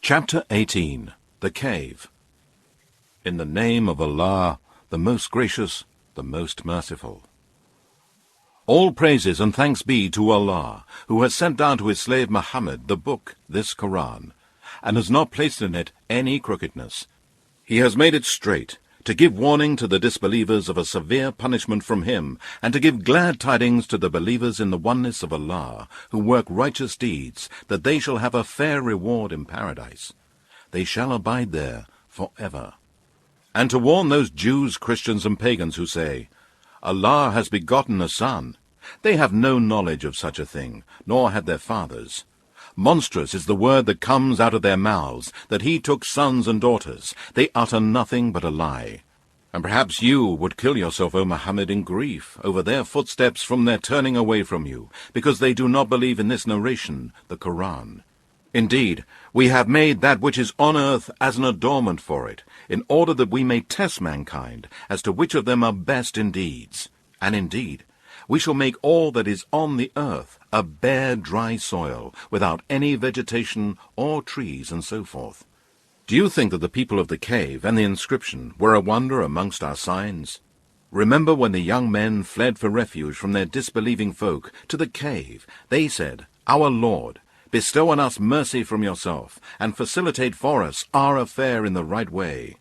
Chapter 18. The Cave. In the name of Allah, the most gracious, the most merciful. All praises and thanks be to Allah, who has sent down to his slave Muhammad the book, this Quran, and has not placed in it any crookedness. He has made it straight, to give warning to the disbelievers of a severe punishment from him, and to give glad tidings to the believers in the oneness of Allah, who work righteous deeds, that they shall have a fair reward in paradise. They shall abide there forever. And to warn those Jews, Christians, and pagans who say, Allah has begotten a son. They have no knowledge of such a thing, nor had their fathers. Monstrous is the word that comes out of their mouths, that he took sons and daughters. They utter nothing but a lie. And perhaps you would kill yourself, O Muhammad, in grief over their footsteps from their turning away from you, because they do not believe in this narration, the Quran. Indeed, we have made that which is on earth as an adornment for it, in order that we may test mankind as to which of them are best in deeds. And indeed, we shall make all that is on the earth a bare, dry soil, without any vegetation or trees and so forth. Do you think that the people of the cave and the inscription were a wonder amongst our signs? Remember when the young men fled for refuge from their disbelieving folk to the cave, they said, Our Lord, bestow on us mercy from yourself, and facilitate for us our affair in the right way.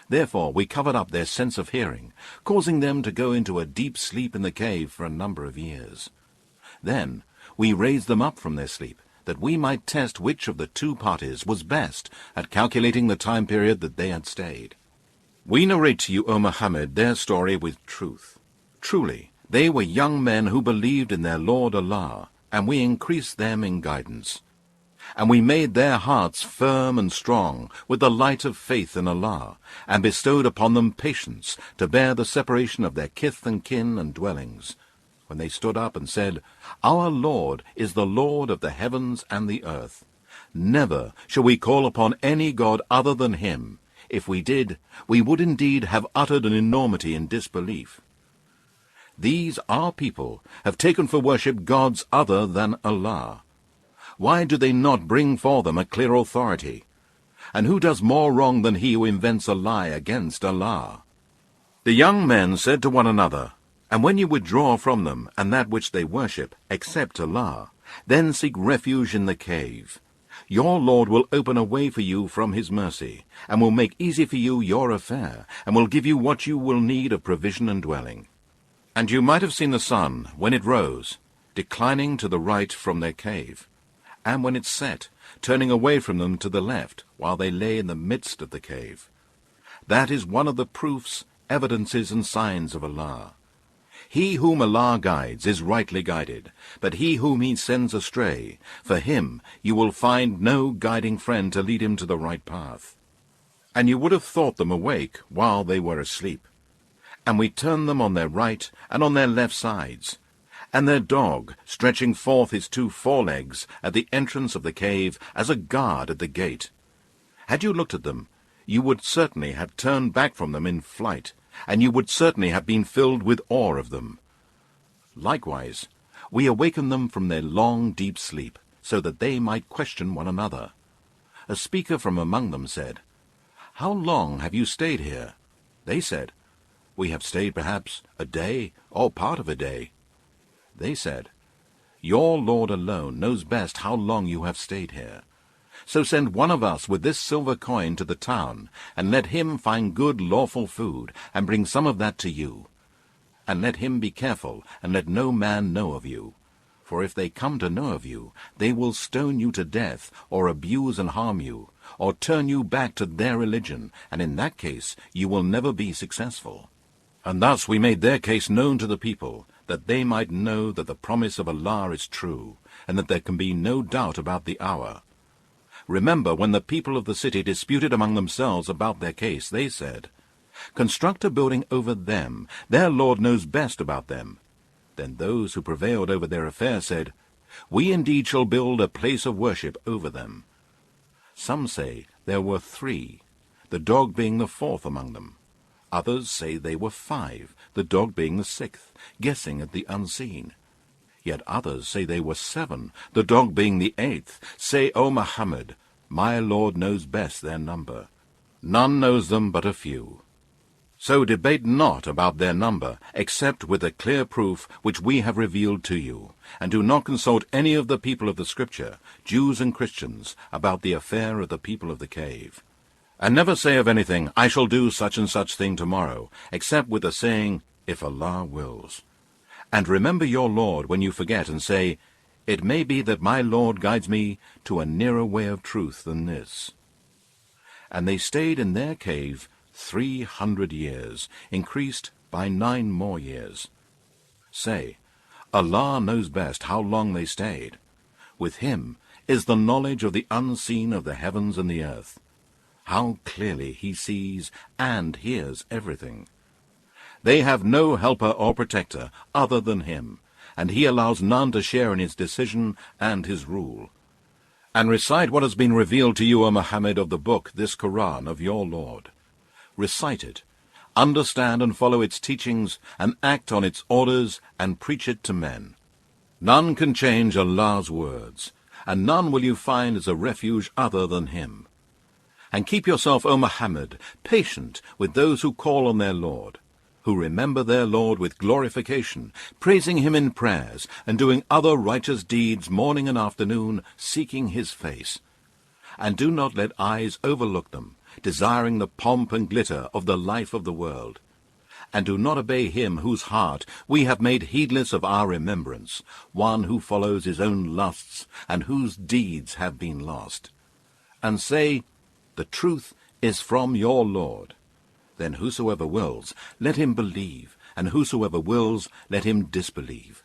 Therefore we covered up their sense of hearing, causing them to go into a deep sleep in the cave for a number of years. Then we raised them up from their sleep, that we might test which of the two parties was best at calculating the time period that they had stayed. We narrate to you, O Muhammad, their story with truth. Truly, they were young men who believed in their Lord Allah, and we increased them in guidance. And we made their hearts firm and strong with the light of faith in Allah, and bestowed upon them patience to bear the separation of their kith and kin and dwellings, when they stood up and said, Our Lord is the Lord of the heavens and the earth. Never shall we call upon any god other than him. If we did, we would indeed have uttered an enormity in disbelief. These, our people, have taken for worship gods other than Allah. Why do they not bring for them a clear authority? And who does more wrong than he who invents a lie against Allah? The young men said to one another, And when you withdraw from them and that which they worship, except Allah, then seek refuge in the cave. Your Lord will open a way for you from his mercy, and will make easy for you your affair, and will give you what you will need of provision and dwelling. And you might have seen the sun, when it rose, declining to the right from their cave, and when it set, turning away from them to the left, while they lay in the midst of the cave. That is one of the proofs, evidences, and signs of Allah. He whom Allah guides is rightly guided, but he whom he sends astray, for him you will find no guiding friend to lead him to the right path. And you would have thought them awake while they were asleep. And we turned them on their right and on their left sides, and their dog, stretching forth his two forelegs at the entrance of the cave as a guard at the gate. Had you looked at them, you would certainly have turned back from them in flight, and you would certainly have been filled with awe of them. Likewise, we awakened them from their long, deep sleep, so that they might question one another. A speaker from among them said, How long have you stayed here? They said, We have stayed perhaps a day, or part of a day. They said, Your Lord alone knows best how long you have stayed here. So send one of us with this silver coin to the town, and let him find good lawful food, and bring some of that to you. And let him be careful, and let no man know of you. For if they come to know of you, they will stone you to death, or abuse and harm you, or turn you back to their religion, and in that case you will never be successful. And thus we made their case known to the people, that they might know that the promise of Allah is true, and that there can be no doubt about the hour. Remember when the people of the city disputed among themselves about their case, they said, Construct a building over them, their Lord knows best about them. Then those who prevailed over their affair said, We indeed shall build a place of worship over them. Some say there were 3, the dog being the 4th among them. Others say they were 5, the dog being the 6th, guessing at the unseen. Yet others say they were 7, the dog being the 8th. Say, O Muhammad, My Lord knows best their number. None knows them but a few. So debate not about their number, except with the clear proof which we have revealed to you, and do not consult any of the people of the Scripture, Jews and Christians, about the affair of the people of the cave. And never say of anything, I shall do such and such thing tomorrow, except with the saying, if Allah wills. And remember your Lord when you forget, and say, it may be that my Lord guides me to a nearer way of truth than this. And they stayed in their cave 300 years, increased by 9 more years. Say, Allah knows best how long they stayed. With him is the knowledge of the unseen of the heavens and the earth. How clearly he sees and hears everything. They have no helper or protector other than him, and he allows none to share in his decision and his rule. And recite what has been revealed to you, O Muhammad, of the book, this Quran of your Lord. Recite it, understand and follow its teachings, and act on its orders, and preach it to men. None can change Allah's words, and none will you find as a refuge other than him. And keep yourself, O Muhammad, patient with those who call on their Lord, who remember their Lord with glorification, praising him in prayers, and doing other righteous deeds morning and afternoon, seeking his face. And do not let eyes overlook them, desiring the pomp and glitter of the life of the world. And do not obey him whose heart we have made heedless of our remembrance, one who follows his own lusts, and whose deeds have been lost. And say, the truth is from your Lord. Then whosoever wills, let him believe, and whosoever wills, let him disbelieve.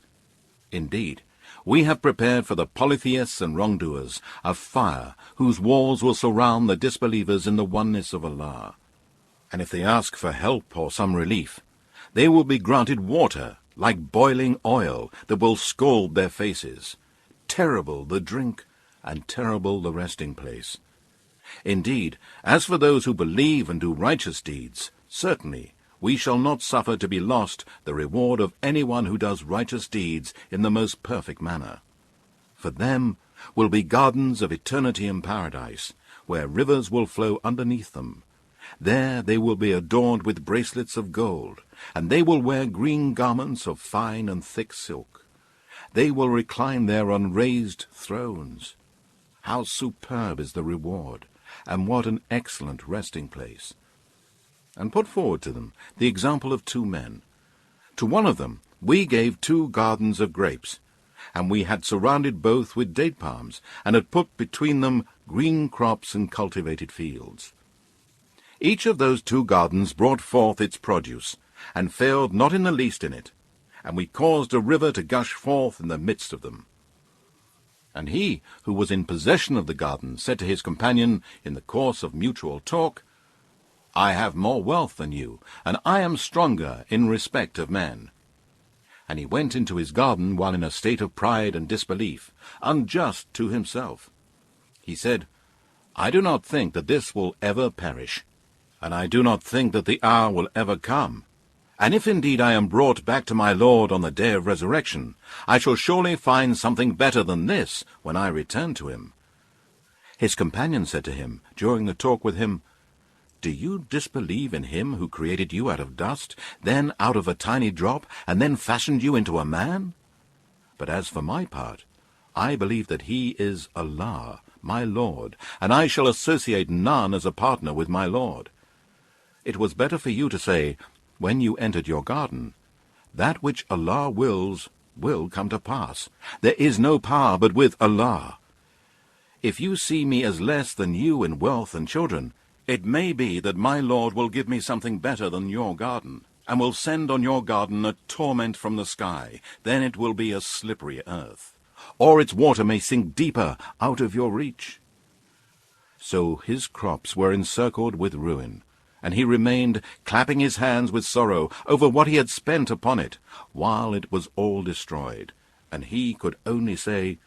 Indeed, we have prepared for the polytheists and wrongdoers a fire whose walls will surround the disbelievers in the oneness of Allah. And if they ask for help or some relief, they will be granted water like boiling oil that will scald their faces. Terrible the drink, and terrible the resting place. Indeed, as for those who believe and do righteous deeds, certainly we shall not suffer to be lost the reward of anyone who does righteous deeds in the most perfect manner. For them will be gardens of eternity in paradise, where rivers will flow underneath them. There they will be adorned with bracelets of gold, and they will wear green garments of fine and thick silk. They will recline there on raised thrones. How superb is the reward, and what an excellent resting place! And put forward to them the example of 2 men. To one of them we gave 2 gardens of grapes, and we had surrounded both with date palms, and had put between them green crops and cultivated fields. Each of those 2 gardens brought forth its produce, and failed not in the least in it, and we caused a river to gush forth in the midst of them. And he who was in possession of the garden said to his companion in the course of mutual talk, I have more wealth than you, and I am stronger in respect of men. And he went into his garden while in a state of pride and disbelief, unjust to himself. He said, I do not think that this will ever perish, and I do not think that the hour will ever come. And if indeed I am brought back to my Lord on the day of resurrection, I shall surely find something better than this when I return to him. His companion said to him, during the talk with him, Do you disbelieve in him who created you out of dust, then out of a tiny drop, and then fashioned you into a man? But as for my part, I believe that he is Allah, my Lord, and I shall associate none as a partner with my Lord. It was better for you to say, when you entered your garden, that which Allah wills will come to pass. There is no power but with Allah. If you see me as less than you in wealth and children, it may be that my Lord will give me something better than your garden, and will send on your garden a torment from the sky. Then it will be a slippery earth, or its water may sink deeper out of your reach. So his crops were encircled with ruin, and he remained clapping his hands with sorrow over what he had spent upon it, while it was all destroyed. And he could only say,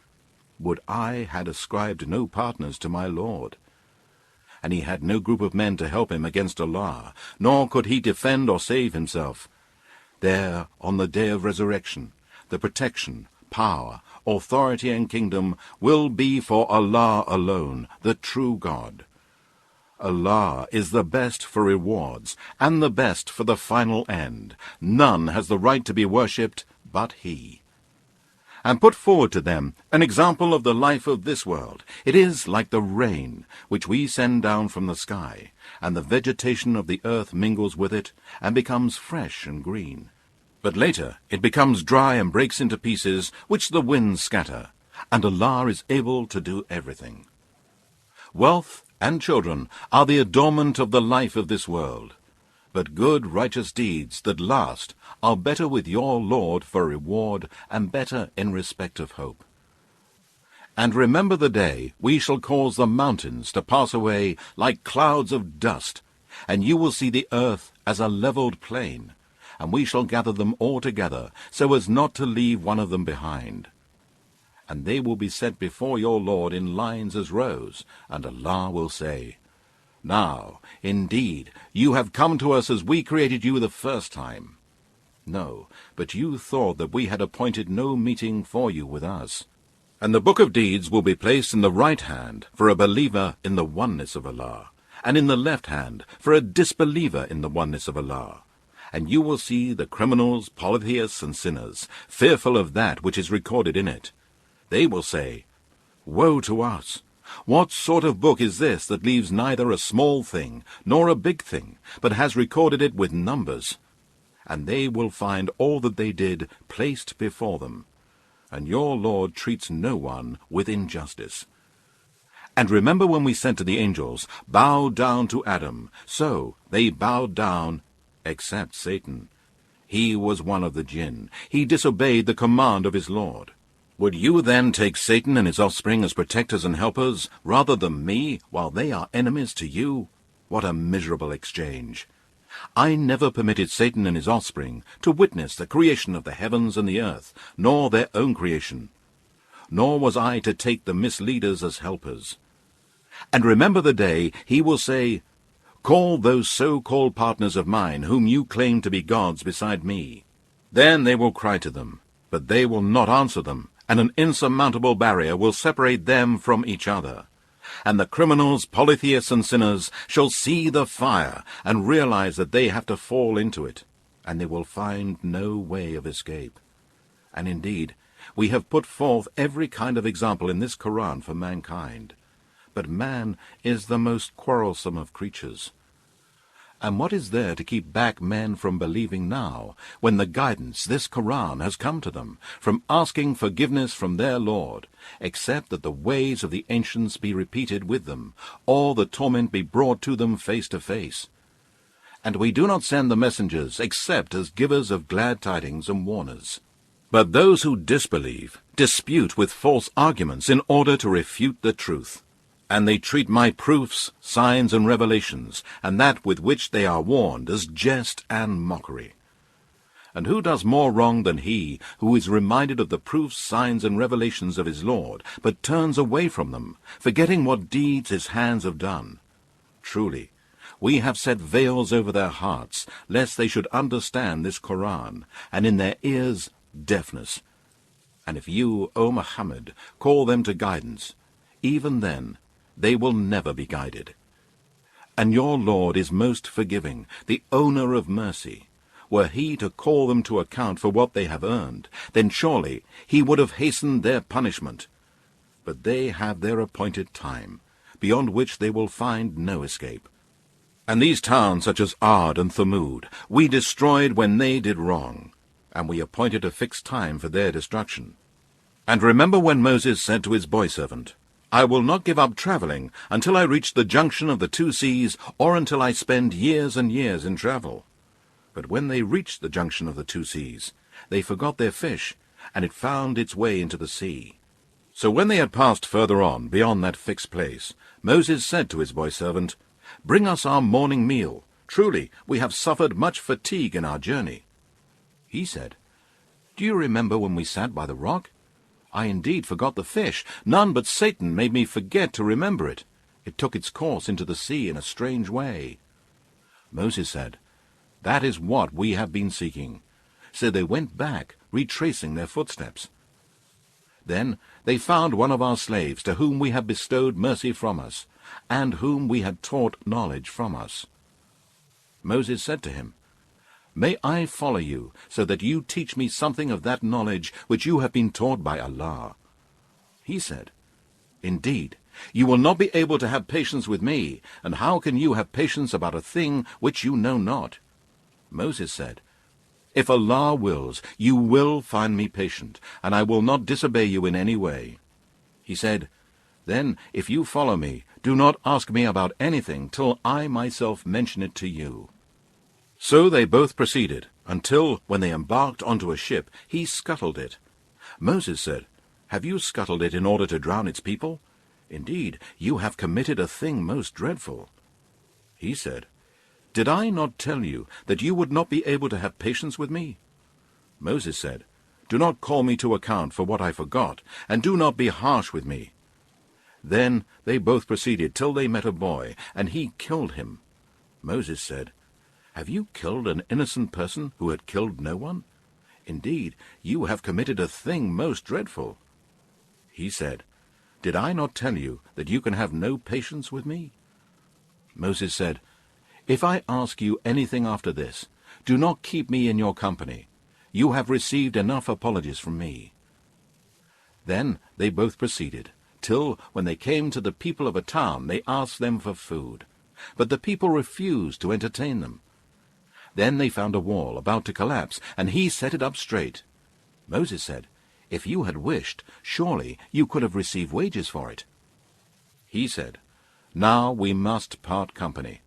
Would I had ascribed no partners to my Lord. And he had no group of men to help him against Allah, nor could he defend or save himself. There, on the day of resurrection, the protection, power, authority, and kingdom will be for Allah alone, the true God. Allah is the best for rewards, and the best for the final end. None has the right to be worshipped but He. And put forward to them an example of the life of this world. It is like the rain, which we send down from the sky, and the vegetation of the earth mingles with it, and becomes fresh and green. But later it becomes dry and breaks into pieces, which the winds scatter, and Allah is able to do everything. Wealth and children are the adornment of the life of this world, but good righteous deeds that last are better with your Lord for reward, and better in respect of hope. And remember the day we shall cause the mountains to pass away like clouds of dust, and you will see the earth as a levelled plain, and we shall gather them all together, so as not to leave one of them behind. And they will be set before your Lord in lines as rows, and Allah will say, Now, indeed, you have come to us as we created you the first time. No, but you thought that we had appointed no meeting for you with us. And the book of deeds will be placed in the right hand for a believer in the oneness of Allah, and in the left hand for a disbeliever in the oneness of Allah. And you will see the criminals, polytheists, and sinners, fearful of that which is recorded in it. They will say, Woe to us! What sort of book is this that leaves neither a small thing nor a big thing, but has recorded it with numbers? And they will find all that they did placed before them. And your Lord treats no one with injustice. And remember when we said to the angels, Bow down to Adam. So they bowed down, except Satan. He was one of the jinn. He disobeyed the command of his Lord. Would you then take Satan and his offspring as protectors and helpers, rather than me, while they are enemies to you? What a miserable exchange! I never permitted Satan and his offspring to witness the creation of the heavens and the earth, nor their own creation. Nor was I to take the misleaders as helpers. And remember the day he will say, Call those so-called partners of mine, whom you claim to be gods beside me. Then they will cry to them, but they will not answer them, and an insurmountable barrier will separate them from each other. And the criminals, polytheists, and sinners shall see the fire, and realize that they have to fall into it, and they will find no way of escape. And indeed, we have put forth every kind of example in this Quran for mankind. But man is the most quarrelsome of creatures. And what is there to keep back men from believing now, when the guidance, this Quran, has come to them, from asking forgiveness from their Lord, except that the ways of the ancients be repeated with them, or the torment be brought to them face to face? And we do not send the messengers except as givers of glad tidings and warners. But those who disbelieve dispute with false arguments in order to refute the truth. And they treat my proofs, signs, and revelations, and that with which they are warned, as jest and mockery. And who does more wrong than he who is reminded of the proofs, signs, and revelations of his Lord, but turns away from them, forgetting what deeds his hands have done? Truly, we have set veils over their hearts, lest they should understand this Quran, and in their ears deafness. And if you, O Muhammad, call them to guidance, even then they will never be guided. And your Lord is most forgiving, the owner of mercy. Were he to call them to account for what they have earned, then surely he would have hastened their punishment. But they have their appointed time, beyond which they will find no escape. And these towns such as Ad and Thamud we destroyed when they did wrong, and we appointed a fixed time for their destruction. And remember when Moses said to his boy-servant, I will not give up traveling until I reach the junction of the two seas, or until I spend years and years in travel. But when they reached the junction of the two seas, they forgot their fish, and it found its way into the sea. So when they had passed further on, beyond that fixed place, Moses said to his boy-servant, Bring us our morning meal. Truly, we have suffered much fatigue in our journey. He said, Do you remember when we sat by the rock? I indeed forgot the fish. None but Satan made me forget to remember it. It took its course into the sea in a strange way. Moses said, That is what we have been seeking. So they went back, retracing their footsteps. Then they found one of our slaves, to whom we had bestowed mercy from us, and whom we had taught knowledge from us. Moses said to him, May I follow you, so that you teach me something of that knowledge which you have been taught by Allah? He said, Indeed, you will not be able to have patience with me, and how can you have patience about a thing which you know not? Moses said, If Allah wills, you will find me patient, and I will not disobey you in any way. He said, Then, if you follow me, do not ask me about anything till I myself mention it to you. So they both proceeded, until, when they embarked onto a ship, he scuttled it. Moses said, Have you scuttled it in order to drown its people? Indeed, you have committed a thing most dreadful. He said, Did I not tell you that you would not be able to have patience with me? Moses said, Do not call me to account for what I forgot, and do not be harsh with me. Then they both proceeded till they met a boy, and he killed him. Moses said, Have you killed an innocent person who had killed no one? Indeed, you have committed a thing most dreadful. He said, Did I not tell you that you can have no patience with me? Moses said, If I ask you anything after this, do not keep me in your company. You have received enough apologies from me. Then they both proceeded, till, when they came to the people of a town, they asked them for food. But the people refused to entertain them. Then they found a wall about to collapse, and he set it up straight. Moses said, If you had wished, surely you could have received wages for it. He said, Now we must part company.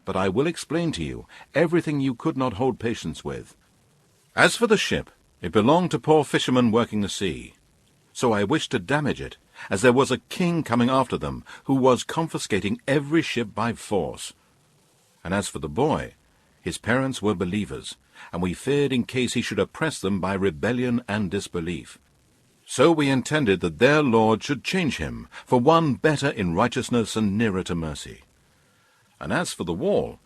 But I will explain to you everything you could not hold patience with. As for the ship, it belonged to poor fishermen working the sea. So I wished to damage it, as there was a king coming after them, who was confiscating every ship by force. And as for the boy, his parents were believers, and we feared in case he should oppress them by rebellion and disbelief. So we intended that their Lord should change him for one better in righteousness and nearer to mercy. And as for the wall,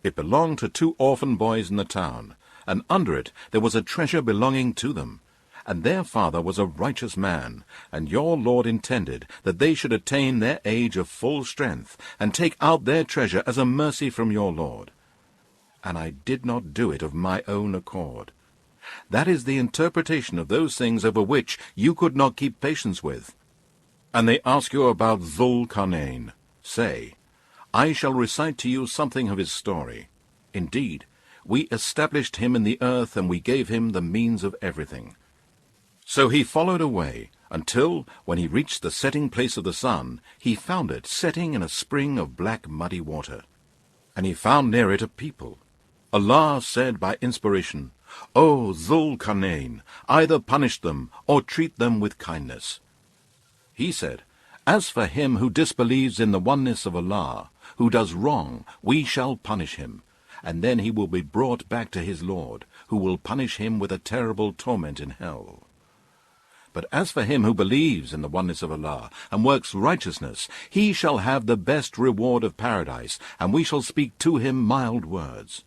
it belonged to 2 orphan boys in the town, and under it there was a treasure belonging to them. And their father was a righteous man, and your Lord intended that they should attain their age of full strength, and take out their treasure as a mercy from your Lord. And I did not do it of my own accord. That is the interpretation of those things over which you could not keep patience with. And they ask you about Dhul-Qarnayn. Say, I shall recite to you something of his story. Indeed, we established him in the earth, and we gave him the means of everything. So he followed away, until, when he reached the setting place of the sun, he found it setting in a spring of black muddy water. And he found near it a people. Allah said by inspiration, O Dhul-Qarnayn, either punish them or treat them with kindness. He said, As for him who disbelieves in the oneness of Allah, who does wrong, we shall punish him, and then he will be brought back to his Lord, who will punish him with a terrible torment in hell. But as for him who believes in the oneness of Allah, and works righteousness, he shall have the best reward of paradise, and we shall speak to him mild words.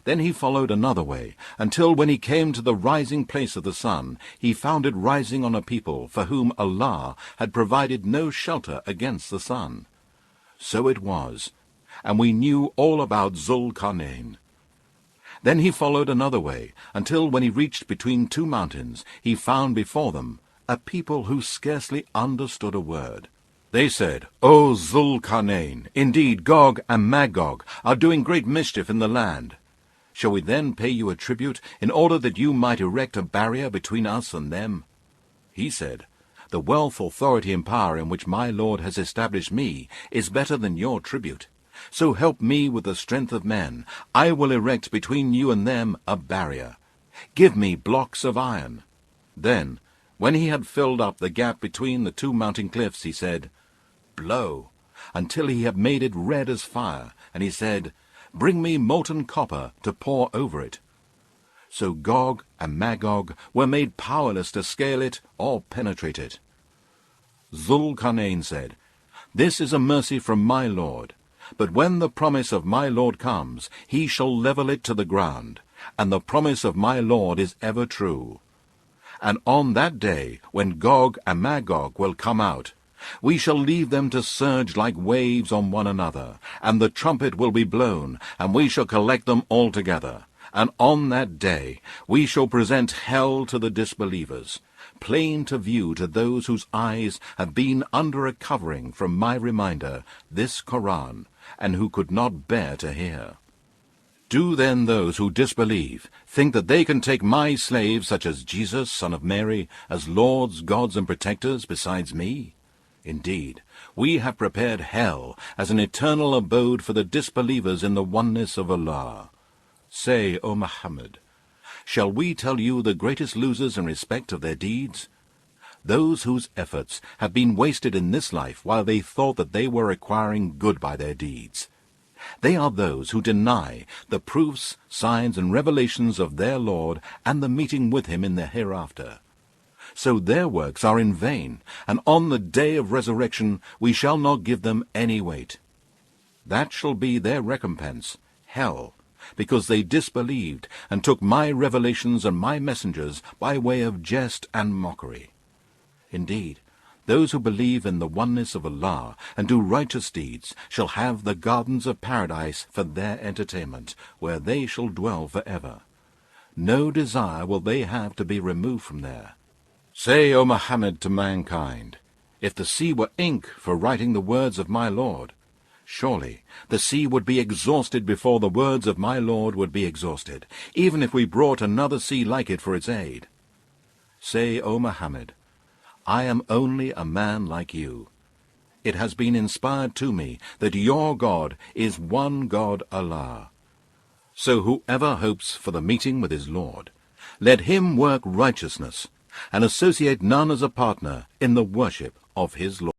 Then he followed another way, until when he came to the rising place of the sun, he found it rising on a people for whom Allah had provided no shelter against the sun. So it was, and we knew all about Dhul-Qarnayn. Then he followed another way, until when he reached between 2 mountains, he found before them a people who scarcely understood a word. They said, O Dhul-Qarnayn, indeed Gog and Magog are doing great mischief in the land. Shall we then pay you a tribute, in order that you might erect a barrier between us and them? He said, The wealth, authority, and power in which my Lord has established me is better than your tribute. So help me with the strength of men. I will erect between you and them a barrier. Give me blocks of iron. Then, when he had filled up the gap between the 2 mountain cliffs, he said, Blow, until he had made it red as fire. And he said, Bring me molten copper to pour over it. So Gog and Magog were made powerless to scale it or penetrate it. Dhul-Qarnayn said, This is a mercy from my Lord. But when the promise of my Lord comes, he shall level it to the ground, and the promise of my Lord is ever true. And on that day, when Gog and Magog will come out, we shall leave them to surge like waves on one another, and the trumpet will be blown, and we shall collect them all together. And on that day we shall present hell to the disbelievers, plain to view to those whose eyes have been under a covering from my reminder, this Koran, and who could not bear to hear. Do then those who disbelieve think that they can take my slaves, such as Jesus, son of Mary, as lords, gods, and protectors besides me? Indeed, we have prepared hell as an eternal abode for the disbelievers in the oneness of Allah. Say, O Muhammad, shall we tell you the greatest losers in respect of their deeds? Those whose efforts have been wasted in this life while they thought that they were acquiring good by their deeds. They are those who deny the proofs, signs, and revelations of their Lord and the meeting with him in the hereafter. So their works are in vain, and on the day of resurrection we shall not give them any weight. That shall be their recompense, hell, because they disbelieved and took my revelations and my messengers by way of jest and mockery. Indeed, those who believe in the oneness of Allah and do righteous deeds shall have the gardens of paradise for their entertainment, where they shall dwell forever. No desire will they have to be removed from there. Say, O Muhammad, to mankind, if the sea were ink for writing the words of my Lord, surely the sea would be exhausted before the words of my Lord would be exhausted, even if we brought another sea like it for its aid. Say, O Muhammad, I am only a man like you. It has been inspired to me that your God is one God, Allah. So whoever hopes for the meeting with his Lord, let him work righteousness, and associate none as a partner in the worship of his Lord.